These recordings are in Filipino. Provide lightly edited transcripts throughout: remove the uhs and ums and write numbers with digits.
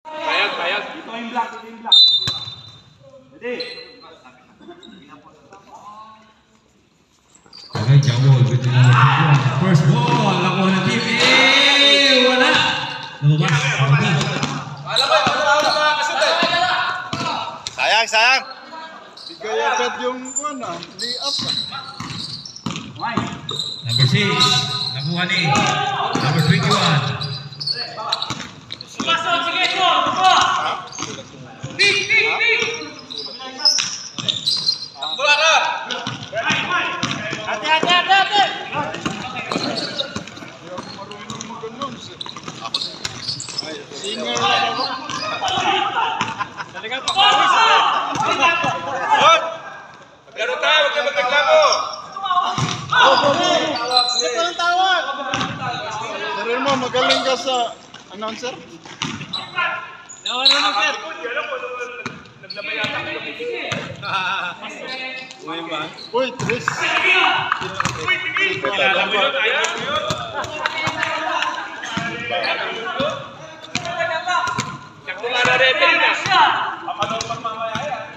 Kayag. Dito yung block. Ready? Okay, Jawol with the first ball. Nakuha ng team. Wala. Lumabas. Sayang. Bigay agad yung lay-up. Number 6. Nakuha ni number 21. Sarin mo, magaling ka sa announcer? Uy, Tris.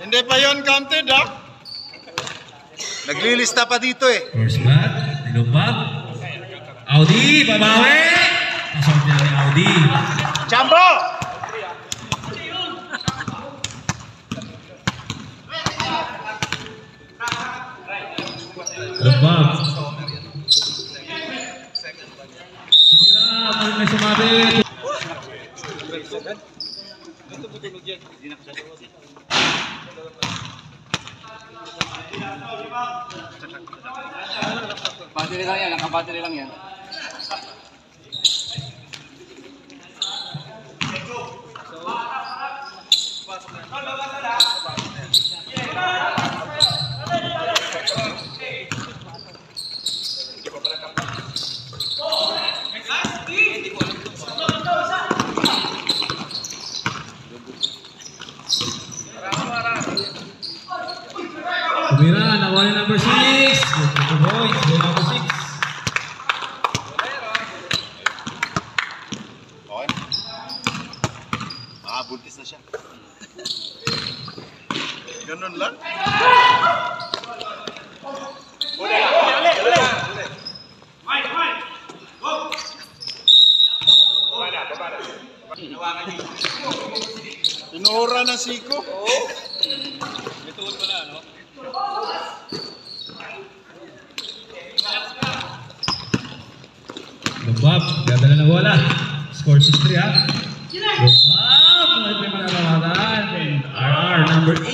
Hindi pa yun counted, ha? Naglilista pa dito eh. First bat. Nilumbag. Audi. Babawi. Pasok niya ni Audi. Jumbo! Lumbag. Sumira. Paling may sumabit. Battery lang yan. Naka-battery lang yan. Sumira. Nawala number 6. Good boys. Go number 6. Okay. Buntis na siya. Ganun lang. Tinura na siko. Lumbab. Dadala na bola. Score 6-3 ha. Lumbab. May mananawagan. RR number 8.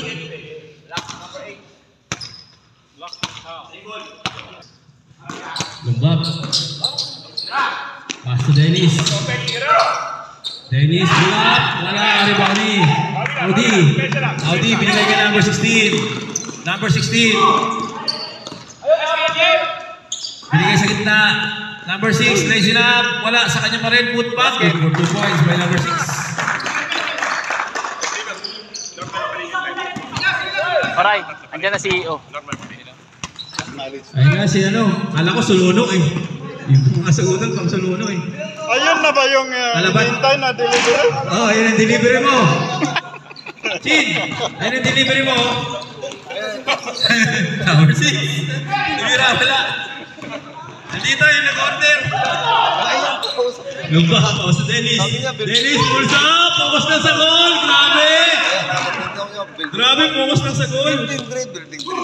Lumbab. Pass to Dennis. Dennis, bulap. Wala. Ribani. Audi. Binigay ka number 16. Number 16. Binigay sa gitna. Number 6, raise it up. Wala sa kanya pa rin. Put back. Good for 2 points by number 6. Aray, andyan na si CEO. Ayun nga si ano. Kala ko suluno eh. Yung mga sagutan pang suluno eh. Ayun na ba yung hintay na delivery? Oh, ayun ang delivery mo. Chin, ayun ang delivery mo. Number 6. Tumira, wala. Nandito yung nag-order. Lumba, paus na Dennis. Dennis, pulls up. Focus na sa goal. Grabe, focus na sa goal. Building grade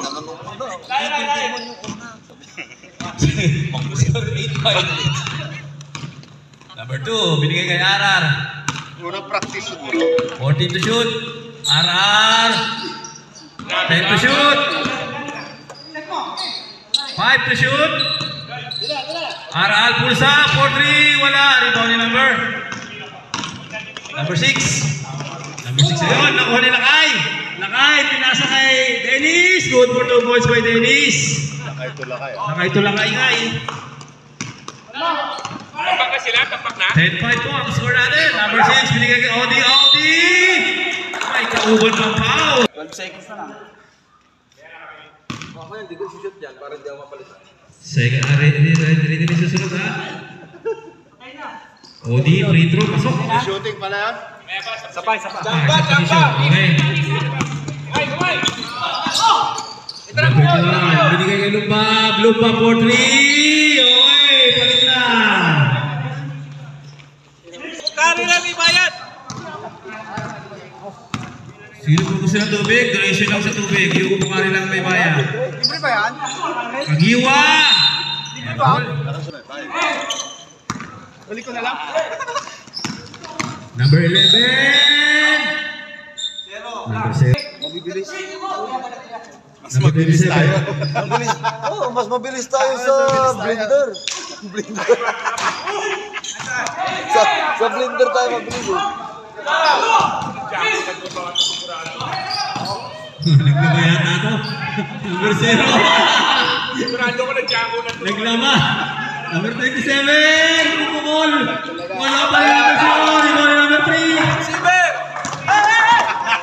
naman nung una. Building mo yung una. Mag-score 8-5. Number 2, binigay kay RR. Unang practice siguro. 14 to shoot. RR. 10 to shoot. 5 to shoot. RR pulls up. 4-3. Wala. Rebound ni number 6. Number 6 ayun. Nakuha ni Lakay. Lakay. Pinasa kay Dennis. Good for 2 points by Dennis. Nakaitulakay nga eh. Tapak na sila, tapak na. 10-5 po ang score natin. Number 6, binigay kay Audi. Ay, kauban pang foul. 12 seconds na lang. Ako yan, di ko shoot dyan para hindi ako mapalitan. Second, ready na susunod ha. Audi, free throw, pasok. Shooting pala yan? Sabay. Okay. Binigay kay Lumba for 3. Okay, palit na. Kari lang ibayad. Sino po gusto ng tubig? Donation lang sa tubig. Yung kumari lang may bayan. Libre ba yan? Kagiwa! Libre ba? Balik ko na lang. Number 11. Number 7. Mabibilis. Mas mabilis tayo. Mabilis. Oh, mas mabilis tayo sa blender. Blender. sa blender tayo mabilis eh. Naglaba yata ako. Number 0. Sigurado ko nag-jago na ito. Naglaba. Number 27. Pupukol. Wala pa rin number 0. Ikaw rin number 3. Silver!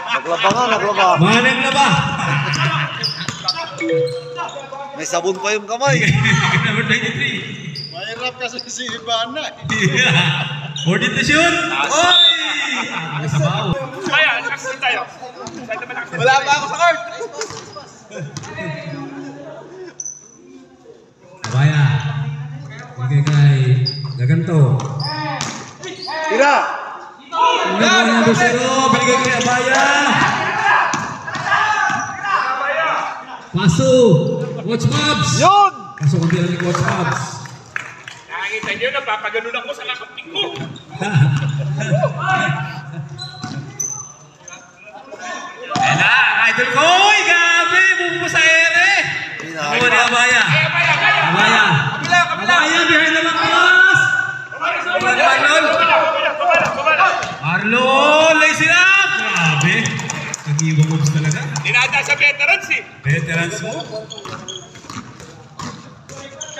Naglaba nga, naglaba. Mga naglaba. May sabon pa yung kamay. Number 23. Mahirap kasi si Ivana. 14 to shoot. Oy! Sabaw. Kaya, action tayo. Wala pa ako sa card. Abaya. Bigay kay Gaganto. Tira! Number 0. Bigay kay Abaya. Paso. Watch Mobs. Yun! Paso kung tira ni Watch Mobs. Nakakita nyo, napapaganon ako sa kakaping ko. Ayan na, idol ko. Uy, gabi. Bumbo sa ere. Ako ni Abaya. Abaya. Abaya, behind the cross. Arlon, lazy up. Grabe. Nag-iibang moves talaga. Dinada sa veterans eh. Veterans mo.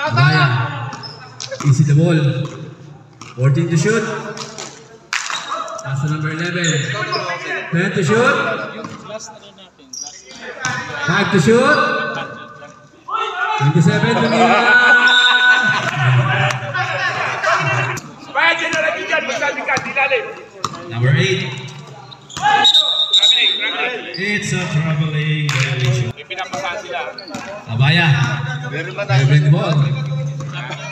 Abaya. Easy the ball. 14 to shoot. Nasa number 11. 10 to shoot. 5 to shoot. 27 to Mira. Kaya general dyan, masabi ka, dinalim. Number 8. Traveling. It's a traveling violation. May pinapasahan sila. Abaya. Meron ba They bring the ball.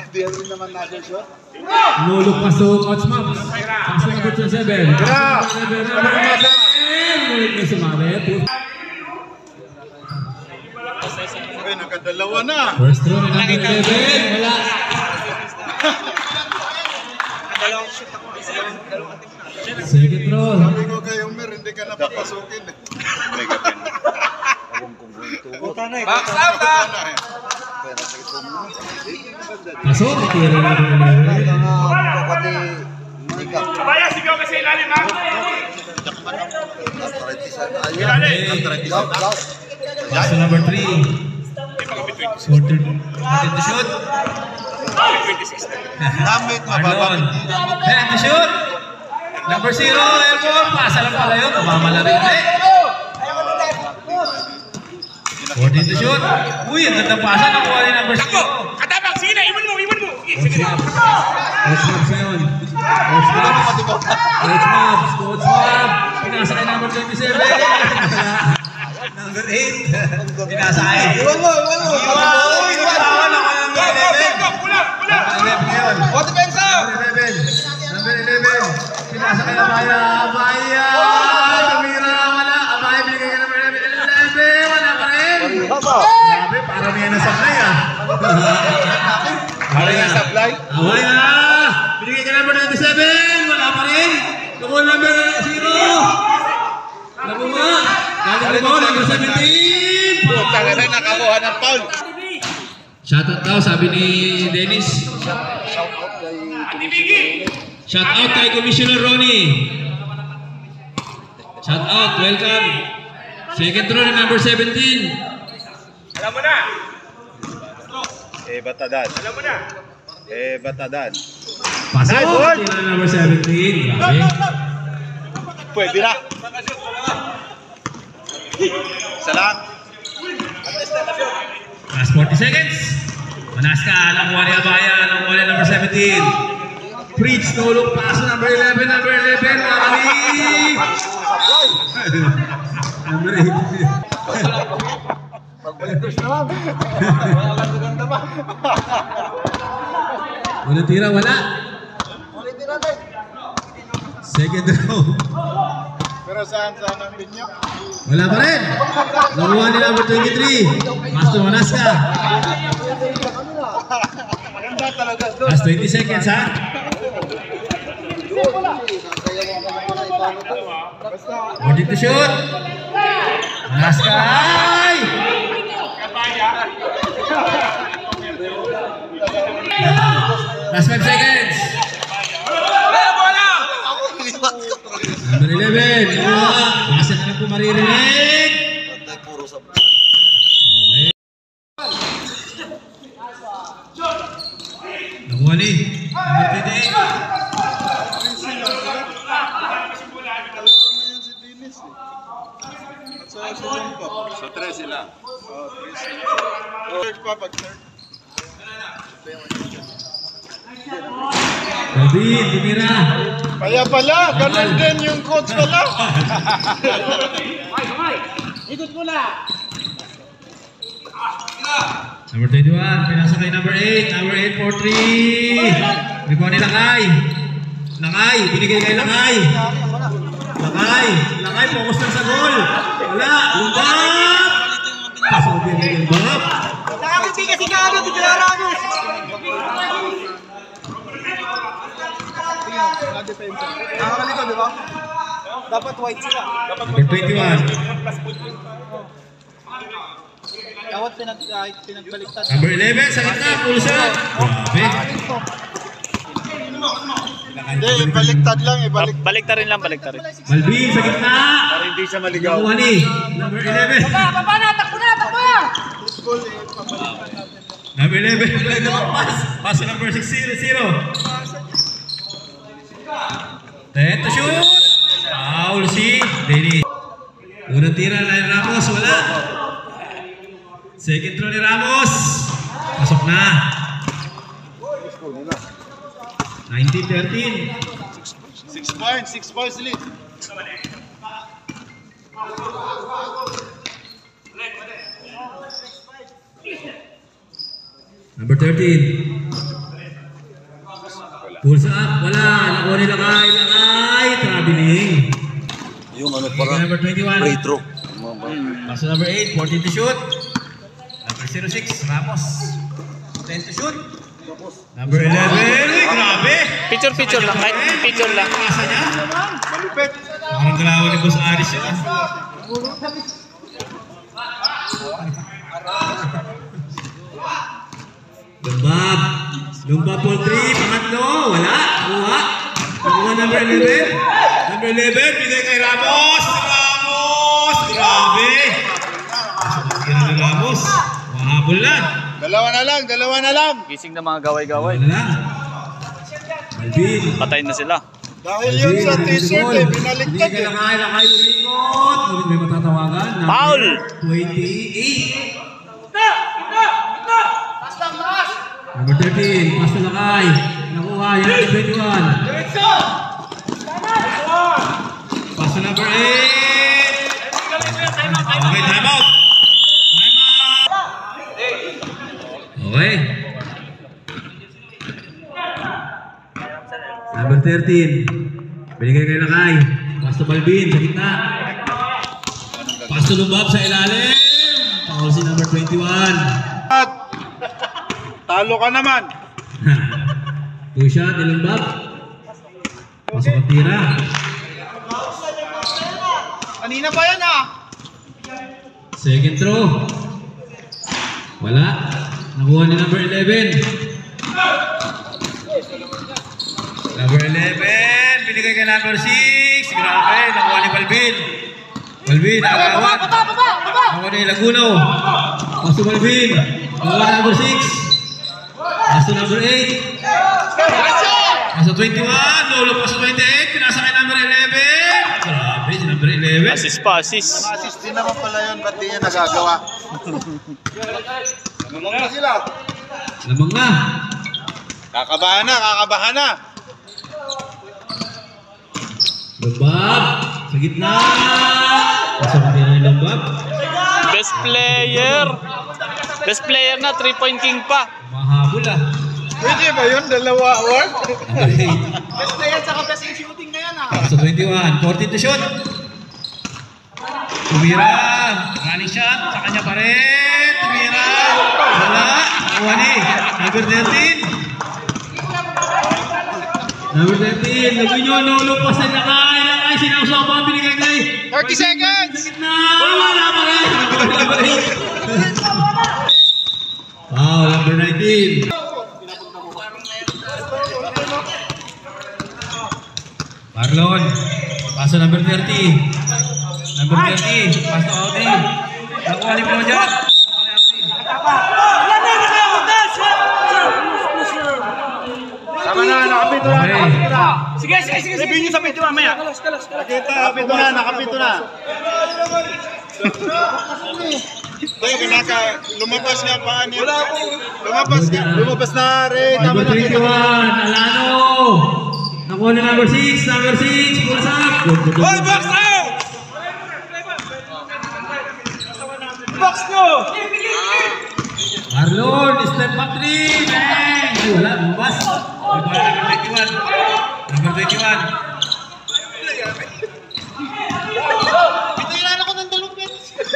Hindi rin naman natin shot. Nulog pasok, Coach Mobs. Pasok na 27. Nulog na sumabit. Okay, nakadalawa na. First throw na number 11. Wala. Second throw. Sabi ko kay Homer, hindi ka napapasukin. Box out ha! Pasok, tira na number 11. Sabaya, sigaw ka sa ilalim ha! Paso number 3. 14 to shoot. 26 na. Damit, Arlon. 10 to shoot. Number 0, airborne. Pasa lang pala yun. Umamala rin ulit. 14 to shoot. Uy, ang gandang pasa. Nakuha ni number 0. Ako! Katabang! Sige na! Iwan mo! Coach Mobs. Coach Mobs ngayon. Coach Mobs. Coach Mobs. Coach Mobs. Pinasa kay number 27. Number 8. Pinasa kay. Iwan mo. Uy, iwan. Ako ng number 11. Kulang! Number 11 ngayon. What defense up? Number 11. Pinasa kay Abaya. Abaya. Tumira. Wala. Abaya binigay ka number 11. Wala pa rin. Grabe, parang yan ang sablay ah. Parang yung supply? Abaya. Binigay ka number 97. Wala pa rin. Tukol number 0. Nabuha. Galing mo, number 17. Puta ka na, nakakuha ng foul. Shoutout daw, sabi ni Dennis. Shoutout kay Commissioner Ronnie. Shoutout, welcome. Second throw ni number 17. Alam mo na! Batadan. Alam mo na! Batadan. Pasok, Nice work. tira na number 17. Grabe. Pwede na. Salang. Last 40 seconds. Manas ka, nakuha ni Abaya, nakuha ni number 17. Fritz, no look pass, number 11, makakalik! Number 8. Pagbalitos naman. Unang tira, wala. Ulit din natin. Second row. Pero saan ang binyo? Wala pa rin. Nakuha ni number 23. Master Manaska. Maganda talaga doon. Last 20 seconds, ha? Ready to shoot. Manaska. Ay! Last 5 seconds. Number 11. Basta na lang po maririnig. Puro sa... Okay. Nakuha ni. Number 28. So, 3 sila. Third pa, pag third. David, tumira. Kaya pala, ganun din yung coach pala. Number 21, pinasa kay number 8. Number 8 for 3. Rebound ni Lakay. Lakay, binigay kay Lakay. Lakay, focus lang sa goal. Wala, lumbap. Pasok din kay lumbap. Nakakiti kasi ka agad, di kaya Ramos. Nakakalito, di ba? Dapat white sila. Number 21. Dapat pinagbaliktad. Number 11, sa gitna, pull shot. Grabe. Hindi, ibaliktad lang, ibaliktad. Balikta rin lang, balikta rin. Malvin, sa gitna. Para hindi siya maligaw. Nakuha ni number 11. Baba na, takbo na, takbo na! Number 11, play the pass. Pass to number 6-0. 10 to shoot. Foul si Denny. Unang tira na ni Ramos, wala. Second throw ni Ramos. Pasok na. 19-13. 6 points lead. Number 13. Pulls up, wala. Nakuha ni Lakay. Traveling. Yung ano Number 21. free throw. Pass to number 8, 14 to shoot. Number 06, Ramos. 10 to shoot. Number 11, uy, grabe! Picture lang, kahit picture lang. Pasa niya. Malupit. Parang galawan ni Boss Aris yun. Lumbab for 3, pangatlo, wala, nakuha. Nakuha number 11. Number 11, bigay kay Ramos. Grabe! Pasok ni Ramos. Mahabol na. Dalawa na lang. Gising na mga gaway-gaway. Wala na. Malvin. Patayin na sila. Dahil yun sa t-shirt eh, binaliktad eh. Lakay, umikot. Ulit may matatawagan. Foul! 28. Number 13, pass to Lakay. Nakuha, yan ang 21. Pass to number 8. Okay, time out. Okay. Number 13. Binigay kay Lakay. Pass to Balvin sa gitna. Pass to Lumbab sa ilalim. Foul si number 21. At talo ka naman. 2 shot ni Lumbab. Pasok ang tira. Kanina pa yan ah! Second throw. Wala. Nakuha ni number 11. Number 11. Binigay kay number 6. Grabe. Nakuha ni Balvin. Balvin, agawat. Baba! Nakuha ni Laguno. Pass to Balvin. Nakuha ni number 6. Pass to number 8. Pass to 21. Lolo pass to 28. Pinasa kay number 11. Grabe, si number 11. Assist pa, assist. Assist din naman pala yun, ba't di niya nagagawa? Lamang na sila. Lamang na. Kakabahan na. Lumbab. Sa gitna. Pasok din ang lumbab. Best player. Best player na, 3-point king pa. Mahabol ah. Pwede ba yun? Dalawa award? Okay. Best player sa best in shooting na yan ah. Sa 21. 14 to shoot. Tumira. Running shot. Sa kanya pa rin. Tumira. Wala. Nakuha ni. Number 13. Number 13. Lagyan nyo. Nulupas na lakay. Lakay. Sinausaw pa ang binigay kay. 30 seconds! Na. Wala pa rin. Wow. Number 19. Marlon. Paso number 30. Number 30. Paso Audi. Nakuha ni Pro dyan. Tama na, nakapito na. Sige. Sabihin niyo sa pito mamaya. Nakapito na, nakapito na. Lumabas nga pa niya. Lumabas na rin. Number 21. Alano. Nakuha ni number 6. Number 6. Pulasak. Ball box out! Box nyo! Marlon. Step back 3. Bang. Ay wala. Lumabas. Number 21. Number 21. Pinayilan ako ng dalawang beses.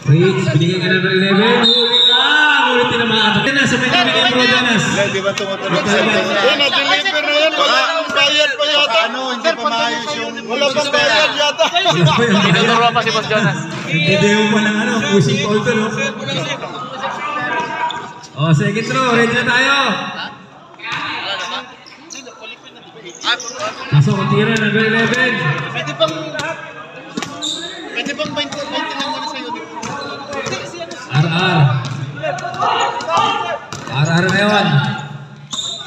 Fritz, binigay ka number 11. Huli ka! Huli tinamaan. Nasa may nabigay Pro Danas. Di ba tumutulog sa ito? Na-deliver na yan. Wala pang bayad pa yata. Hindi pa maayos yung... Wala pang bayad yata. Tinuturo pa si Boss Jonas. Video mo lang ano, pushing call to no? Oh, second throw. Ready na tayo. Pasok ang tira, number 11. Pwede pang 20 lang muna sa'yo. RR. RR na yun.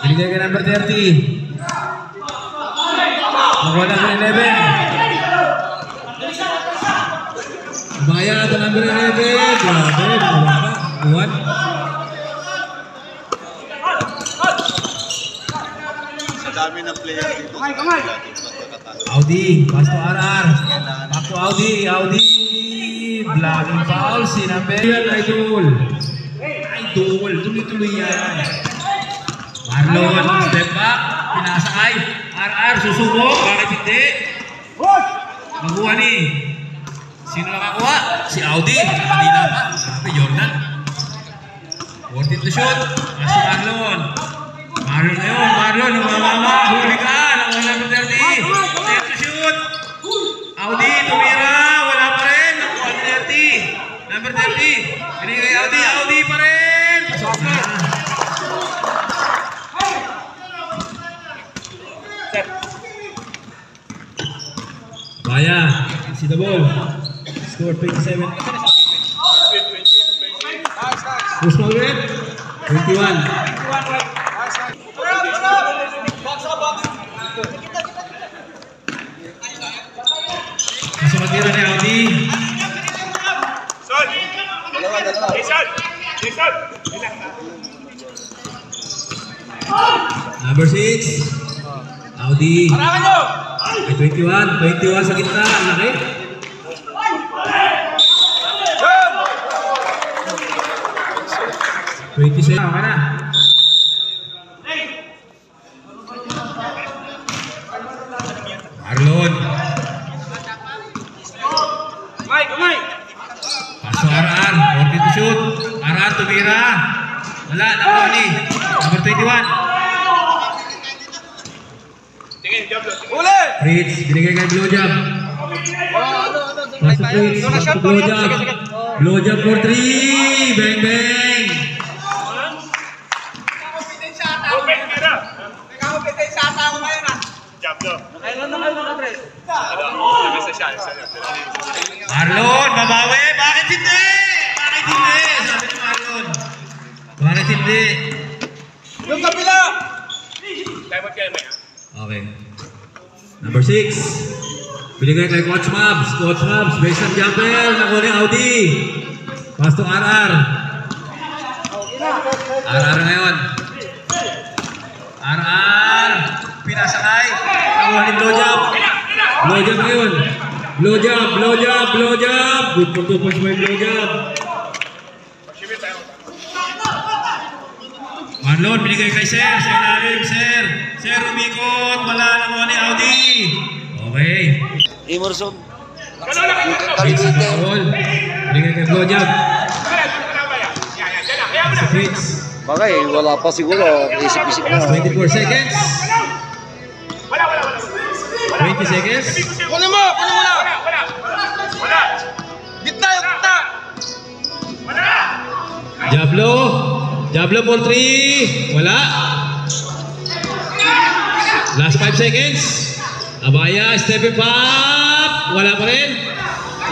Binigay ka number 30. Nakuha number 11. Bayad ito number 11. Grabe, mababa. Uwan. Sa dami ng player dito. Audi, pass to RR. Back to Audi, Audi. Vlogging foul, si number. Idol. Idol, tuloy-tuloy yan. Marlon, step back. Pinasakay. RR, susubok. Bakit hindi? Nakuha ni. Sino nakakuha? Si Audi. Kanina pa. Sabi, Jordan. 14 to shoot. Pass to Marlon. Marlon na yun. Marlon, namamama. Huli ka. Nakuha number 30. 10 to shoot. Audi, tumira. Wala pa rin. Nakuha ni 30. Number 30. Binigay Audi. Audi pa rin. Pasok na. Baya. See the ball. Score 27. Who's foul red? 21. Masuk matira ni Audi. Son! Jason! Jason! Number 6. Audi. Harangan nyo! Ay, 21. 21 sa gitna. Ang laki. Jump! 27. Okay na. Marlon. Kamay! Paso RR. 40 to shoot. RR tumira. Wala. Nakuha ni. Number 21. Tingin, jump lang. Uli! Fritz. Binigay kay blowjob. Paso Fritz. Paso blowjob. Blowjob for 3. Bang bang. Open, tira! Kapitay sa tao ngayon ah. Jump daw. Kailan na kayo nakadress? Sabi sa siya. Marlon, babawi! Bakit hindi? Bakit hindi? Sabi ni Marlon. Bakit hindi? Yung kabila! Time out kayo may ha? Okay. Number 6. Binigay kay Coach Mabs. Coach Mabs, base ng jumper. Nakuha ni Audi. Pass to RR. RR ngayon. RR. Pinasakay. Nakuha ni blowjob. Blow job ngayon. Blow job, blow job, blow job. Good for 2 points by blow job. Marlon, binigay kay Sir. Sa ilalim, Sir. Sir, umikot. Wala na mo ni Audi. Okay. Emerson. Fritz, bawal. Binigay kay blow job. Sa Fritz. Bagay, wala pa siguro. Isip-isip na. 24 seconds. 20 seconds. Kunin mo na. Wala. Gitna. Jablo. Jablo for 3. Wala. Last 5 seconds. Abaya, stepping up. Wala pa rin.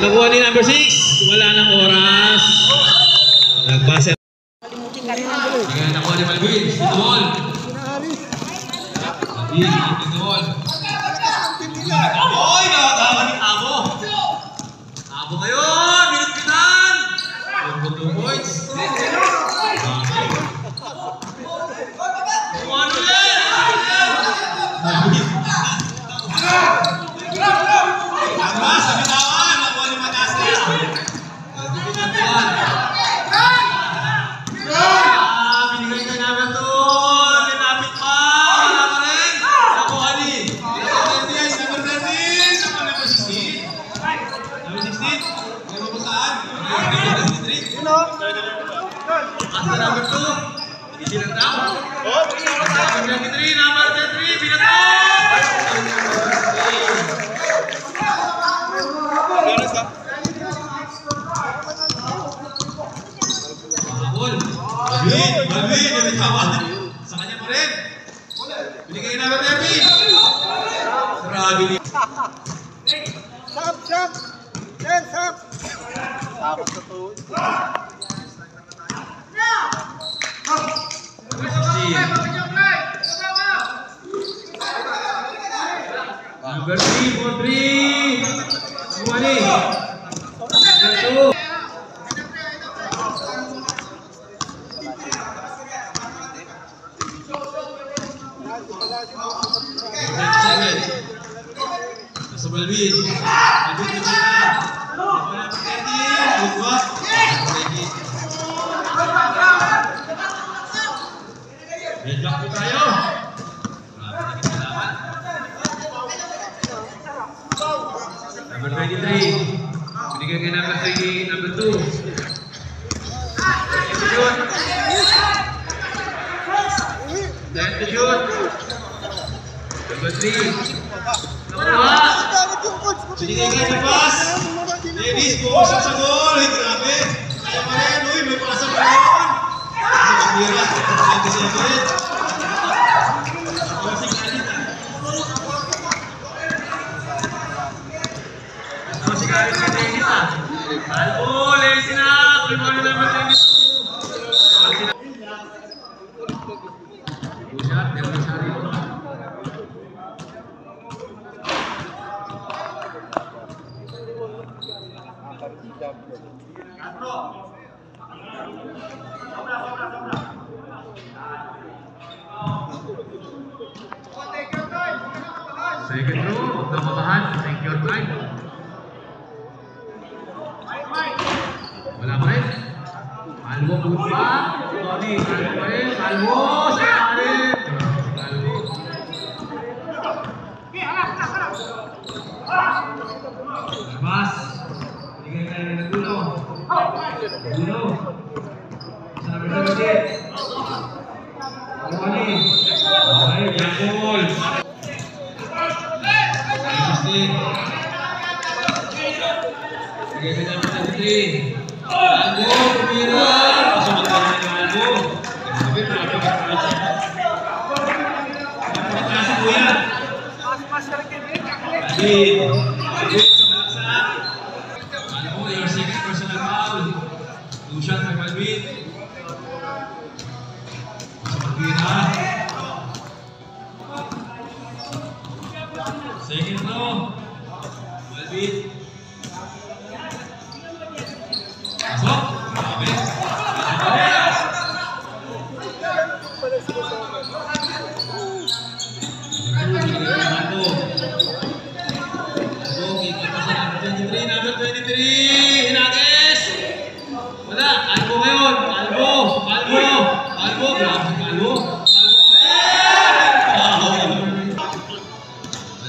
Nakuha ni number 6. Wala nang oras. Nagbase. Nakuha ni Malvin. Dito ball. Malvin, dito ball. Oy, nakakawa ni Abo. Abo ngayon. Minut-minutan. 2 points. Sa kanya pa rin. Binigay na ng Derby. Grabe ni. Sap! Sap! Sap sa tuwid. Number 3 for 3. Kumani. Number 2. Nasa Malvin. Malvin na siya. Wala pa Teddy. Lugwas. Teddy. Medlock po tayo. Maraming salamat. Number 23. Binigay kay number 3, number 2. Time to shoot. Number 3. Nakuha. Binigay kay Nabas. Davis, pumasok sa goal. Ay, grabe. Kaya pa rin. Uy, may pasa pa rin. Kasi kabira. 27. Kasi galit ah. Kasi galit ka Davis ah. Albo, lazy na. Primary number 22. Pusat, Derby Sari. Second row, huwag na matahan. Take your time. Wala pa rin. Albo, good pa. Tony, albo pa rin. Albo, sa karin. Albo. Labas. Bigay kayo ng dulo. Dulo. Sabi sa galit. Tony. Okay, Jackal. Bigay ka naman ng 3. Albo, pumira. Pasok ka naman ng Albo. Sabi, napakasya. Napakasya po yan. David. David sa malaksak. Albo, your second personal foul. 2 shot ng Malvin. Pasok pumira. Second row. Malvin. Pasok. Grabe.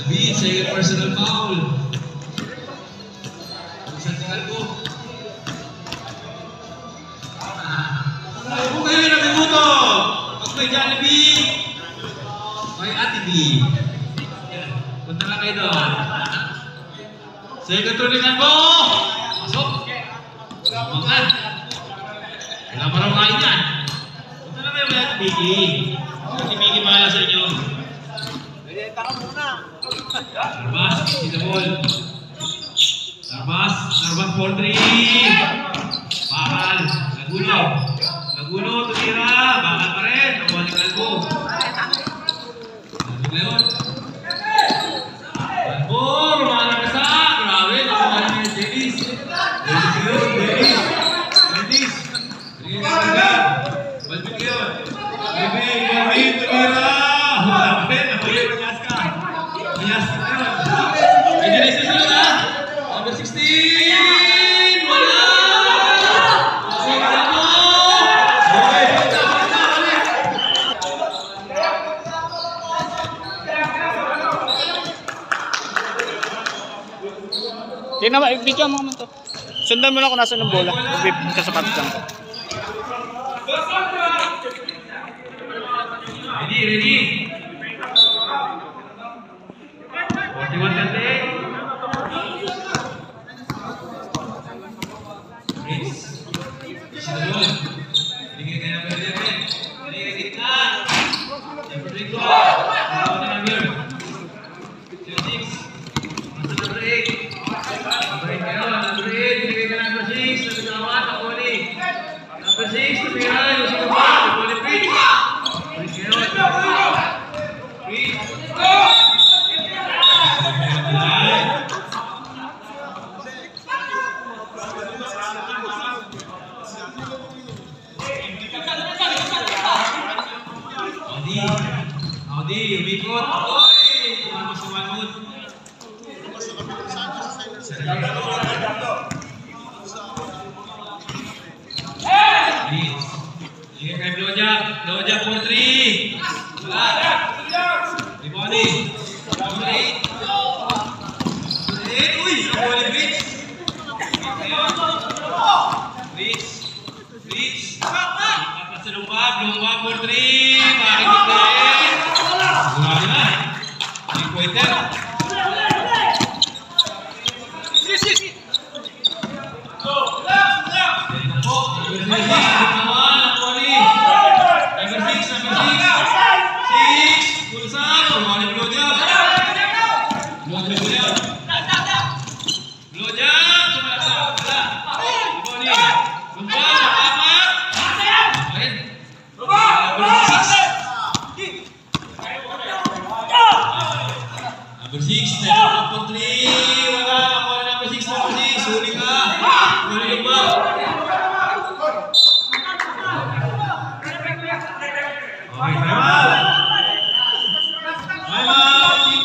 Alvin, second personal foul. Isang tinggal ko. Kung kayo nabibuto, pag may Jollibee, may Ate B. Punta lang kayo doon. Second tulingan mo! Pasok! Makan! Wala pa raw kain yan. Punta lang kayo may Ate Biggy. Ate Biggy bahala sa inyo. Narbas, Sinabol. Narbas, 4-3. Bakal, Laguno. Laguno, tumira. Bakal pa rin. Nakuha ni Calvo. Leon. Calvo, rumana ka sa. Grabe, nakuha ni Dennis. Dennis. Balbit yun. Balbit, tumira. Wala pa rin. Nakuha ni Yaska. Yaska na yun. Ay, Dennis na sila na. Number 16. Wala. Tingnan mo, video mo naman to. Sundan mo lang kung nasa ng bola. Sa sapatos lang. Ready. 41 kante. Prince. Sinabol. Bigay kayo ng pwede natin. Bigay kayo gitna. Rodrigo. Number 6. Number 8. Number 8. Bigay ka number 6. Number 8. Nakuli. Number 6. Tumira. Yung sinabol. Nakuli Prince. Prince kayo. Prince. Audi, umikot. Oy! Tumakas sa manod. Sige kay Blowjack. Blowjack 4-3. Wala. Riboni. Number 8. Uy! Nakuha ni Blitz. Atas sa lumbab. Lumbab 4-3. Makikita na rin. Grabe na. May pointer. Number 6, Number 3, wala. Nakuha na number 6, Huli ka. Huli yung ba? Okay, time out. Time out, team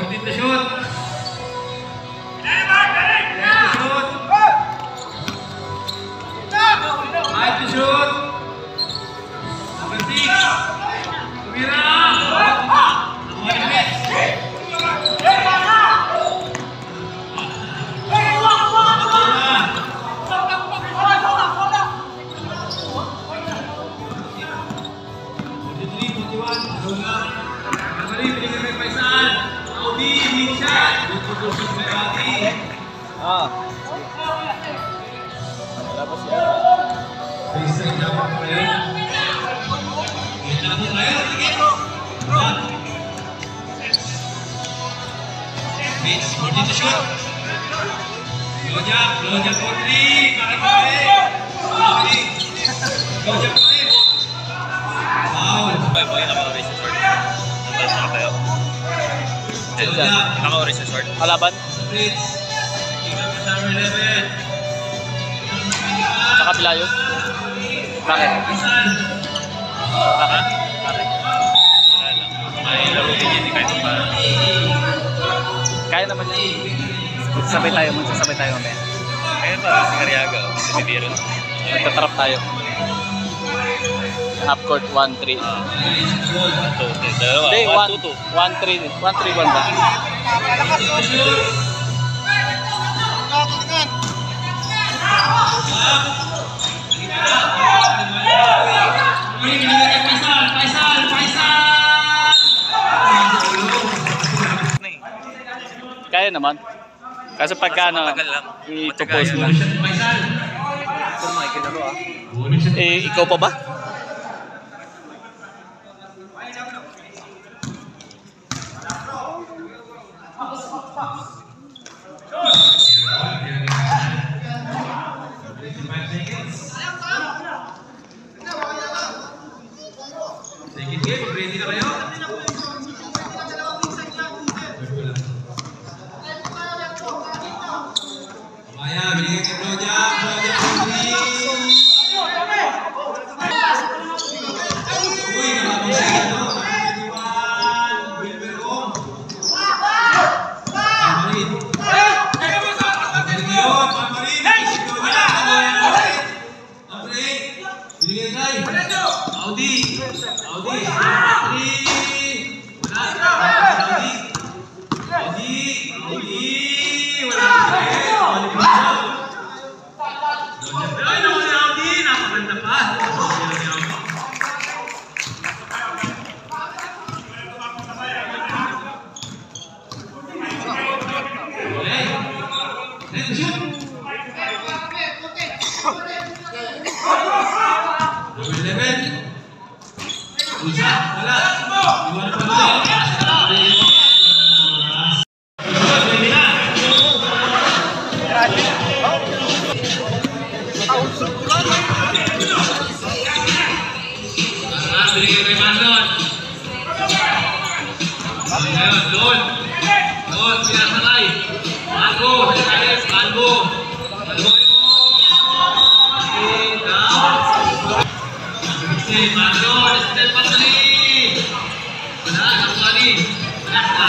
14 to shoot. 5 to shoot. Number 6. Tumira. Tapos yan. Mitch, 14 to shoot. Blowjob for 3. Bakit pa rin? Blowjob pa rin. Foul. Boy, naka-orange sa short. Nabas na kayo. Naka-orange sa short. Kalaban? Blitz. Tingnan mo sa number 11. Sa kabila yun? Bakit? Pisan. Bakit? Bakit? Wala lang. May laro din yun, kahit pa. Kaya naman yun. Sabay tayo, magsasabay tayo mamaya. Kaya pa, si Cariaga, si Bibiro. Magtatrap tayo. Half court, 1-3. Dalawa, 1-2-2. 1-3-1 ba? Kaya naman. Kasi pagka ano, i-propose na. Eh, ikaw pa ba? Second game, ready na kayo? Mamaya, binigyan kay Blowjob for 3. Uy, nakapang sa ano? 91, Wilberong. Pamarin. Pamarin yun, Pamarin. Number 8. Binigyan kay Audi. Audi. 3. Wala. Audi. Audi. Audi. Wala. Ay, naku si Audi. Napaganda pa. Okay. Let's shoot. Number 11. Usa, wala. Iwan pa rin. Binigyan kay Mandon. Ngayon, Don. Don, pinasakay. Mango, Alex, Mango. Mango yun. Mandon, Estel Pasali. Wala, Pasali. Last na.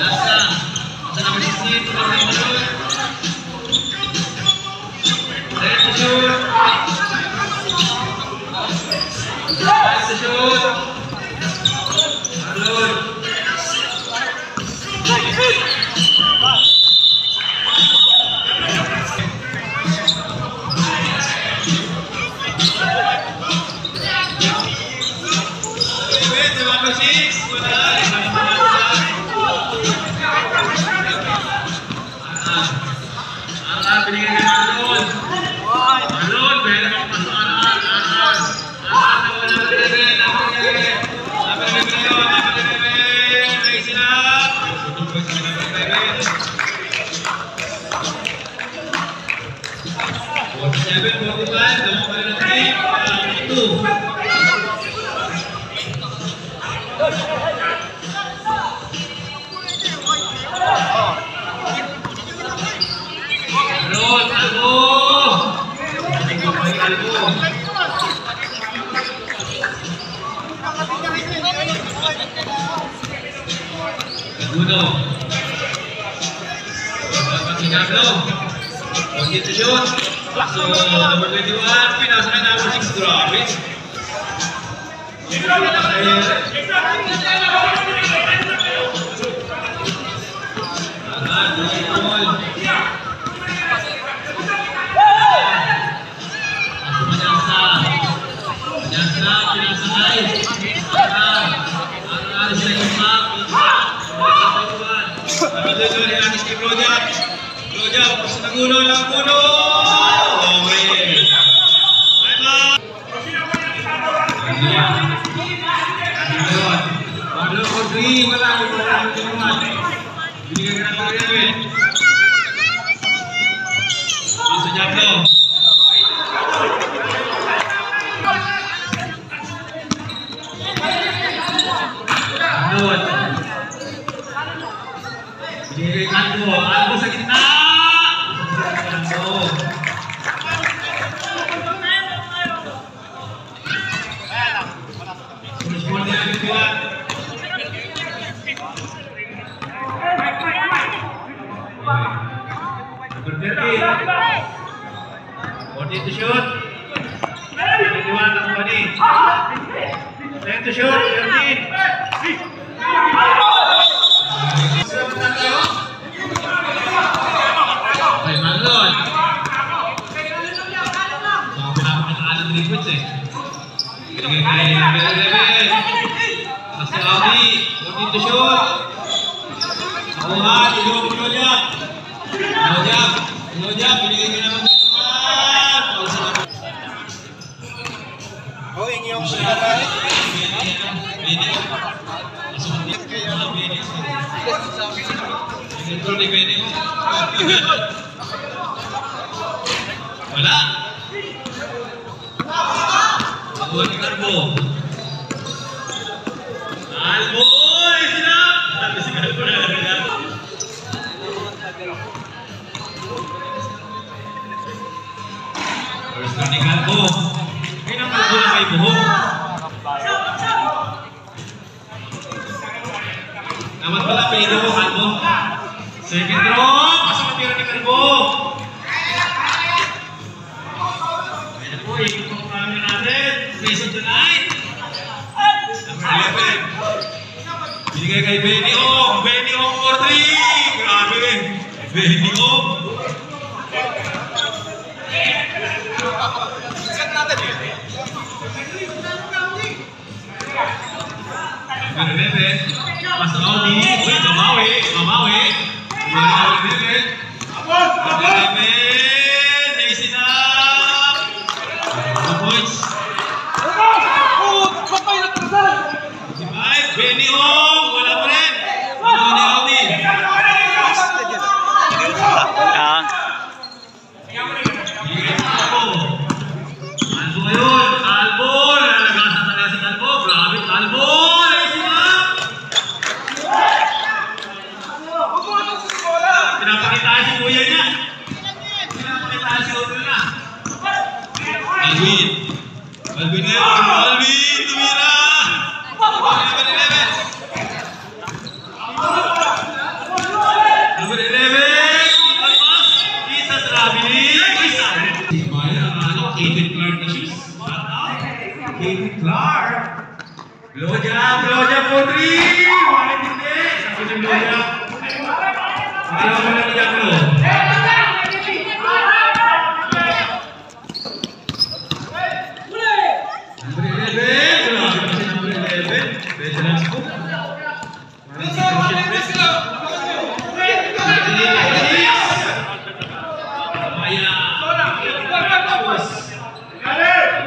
Last na. Sa number 16, tumawag ng Mandon. Let's shoot. Let's shoot. Mandon. Binigyan kay Marlon. Marlon, pwede mong pasukan. Raise it up. 47-45, damo pa rin ang team. 2. Marlon, Albo! Segundo. Pagkakablo. Pagkakit to shoot. So, number 21, pinasa kay number 6, grabe. Blowjob, sa nagulo lang puno. Okay. Bye-bye. Marlon for 3. Audi, wala. Binigay ka ng Elvin. Sa Diablo. Andun. Binigay kay Albo. Albo sa gitna. Albo. Susunod niya ang bituan. Number 30. 40 to shoot. 21 ang bani. 10 to shoot. 13. Okay, Marlon. Pinapakatakaan ng liquids eh. Binigay kay number 11. Kasi Audi. 14 to shoot. Nakuha. Ilojak. Ilojak. Binigay kay naman. Going yung sinabalik. Wala. Nakuha ni Carbo. Albo! Sinap! Sabi si Carbo na nagagap. First turn ni Carbo. Pinang Carbo na may buhok. Dapat pala pinido mo, Carbo. Second throw. Pasok ang tira ni Carbo. Ayan po, ikot po kami natin. Face of the night. Number 11. Binigay kay Benny Ong. Benny Ong for 3. Grabe. Benny Ong. Number 11. Mas Audi. Uy, mamawi. Mamawi. Number 11. Number 11. Nasin up. 2 points. Si Mike. Benny Ong. Wala pa rin. Ano ni Audi? Albo. Albo ngayon. Albo. Nalagasan talaga si Albo. Grabe. Albo. Nasin up. Pinapakitaan si Kuya niya. Pinapakitaan si Kuya niya. Alvin. Alvin ngayon. Alvin. Tumira. Number 11. Number 11. Almas. Isa traveling. Isa. Maya, Katie Clark na shoes. Katie Clark. Blow job for 3. Wala hindi. Sabi ng blow job. Alam mo na niya ko. Number 11. Grabe pa si number 11. Veterans po. Maya.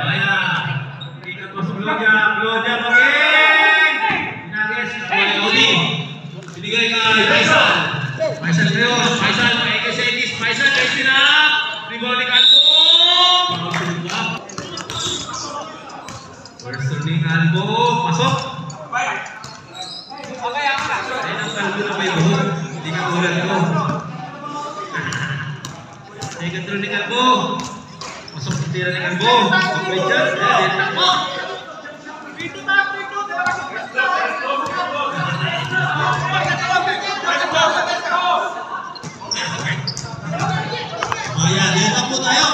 Maya. Ikat mo sa blow job again. Pinagis. Audi. Binigay kay Faisal. Faisal Rios, Faisal, Ekes, Faisal, Sinap, rebounding Albo. First turning Albo, pasok. Ayun ang Albo na may buhok, hindi ka tulad ko. Second turning Albo, pasok sa tira ng Albo. Okay dyan, takbo. Maya, dito po tayo.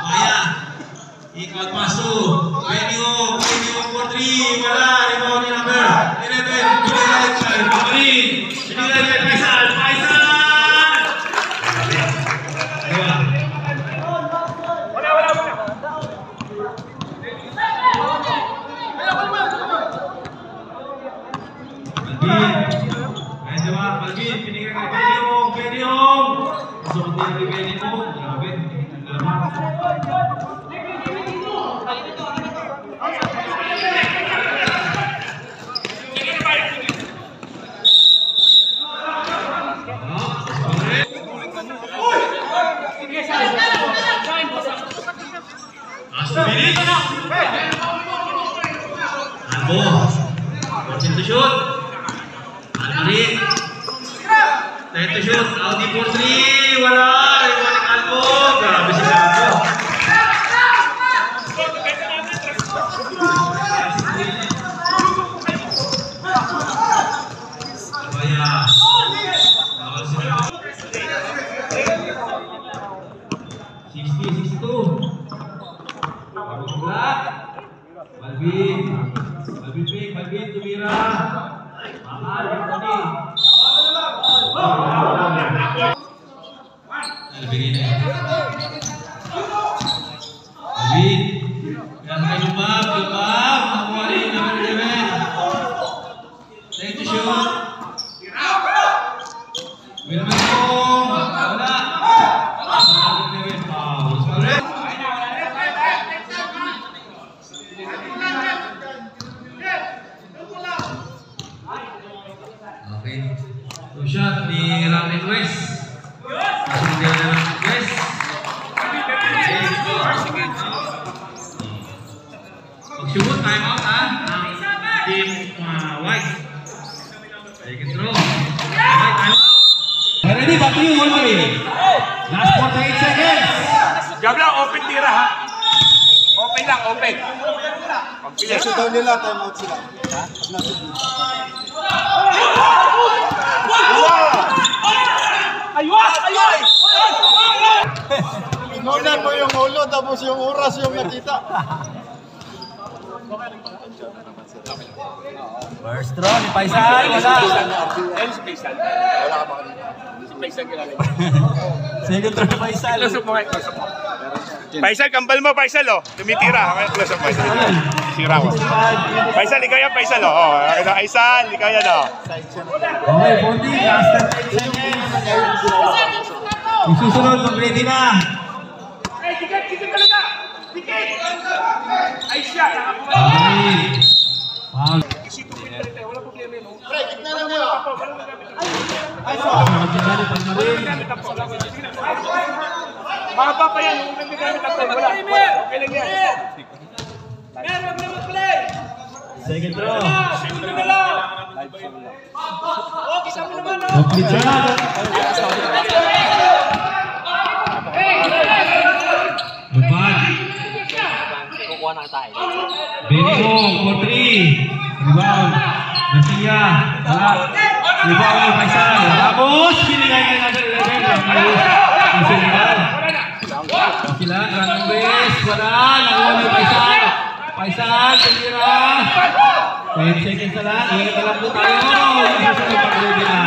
Maya, ikot masuk. Benny Ong for 3. Wala, rebound ni number 11. Binigay kay Pamarin. Binigay kay Faisal. Faisal! Dua. Palvin, binigay kay Benny Ong. Masuk ang tira kay Benny Ong. Grabe, ang laman. Bilis. Albo. 14 to shoot. Alvin. 10 to shoot. Audi for 3. Wala. Iwan ang Albo. Grabe si Albo. Abaya. Bawal sila. 60-62. Balvin. Balvin Pink. Balvin tumira. Mahal. Tony. Balvin. Balvin. Kaya kayo lumab. Lumab. Nakuwari naman 11. Take to shoot. Wilman Kong. Wala. Okay. So shot ni Ramin West. Masugyan na ng West. Pag-shoot, time out ha. Ang team White. Second throw. Okay, time out. Ready, back to you, Wolverine. Last 48 seconds. Gabla, open tira ha. Open lang, open. Pagpilis. Kasi daw nila, time out sila. Ha? Pag nasa dito. Aywas! Aywas! Inunan mo yung ulo, tapos yung oras yung nakita. First throw ni Faisal. Wala. Wala ka ba kanina? Si Faisal kilala. Second throw ni Faisal. Close up mo kayo. Faisal, kambal mo, Faisal, oh. Tumitira. Close up, Faisal. Sira ko. Faisal, ikaw yan, Faisal, oh. Faisal, ikaw yan, oh. Okay, 14. Last 10 seconds. Yung susunod, mag-ready na. Ay, dikit talaga. Dikit. Ay, siya. Okay. Foul. Wala problema yun, oh. Pre, gitna lang mo. Mahaba pa yan, kung nagagamit ako, wala. Okay lang yan. Second throw. Siguro na lang. Okay, sabi naman, oh. Complete shot. Lupad. Benny Hong for 3. Rebound. Garcia. Wala. Rebound ni Faisal. Tapos, binigay na number 11. Sila, Random West. Wala. Nakuha ni Faisal. Faisal, tumira. 10 seconds na lang. Ingat na lang po tayo. Yung susunod pag-ready na.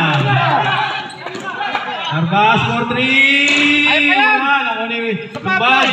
Arbas for 3. Nakuha ni Lupad.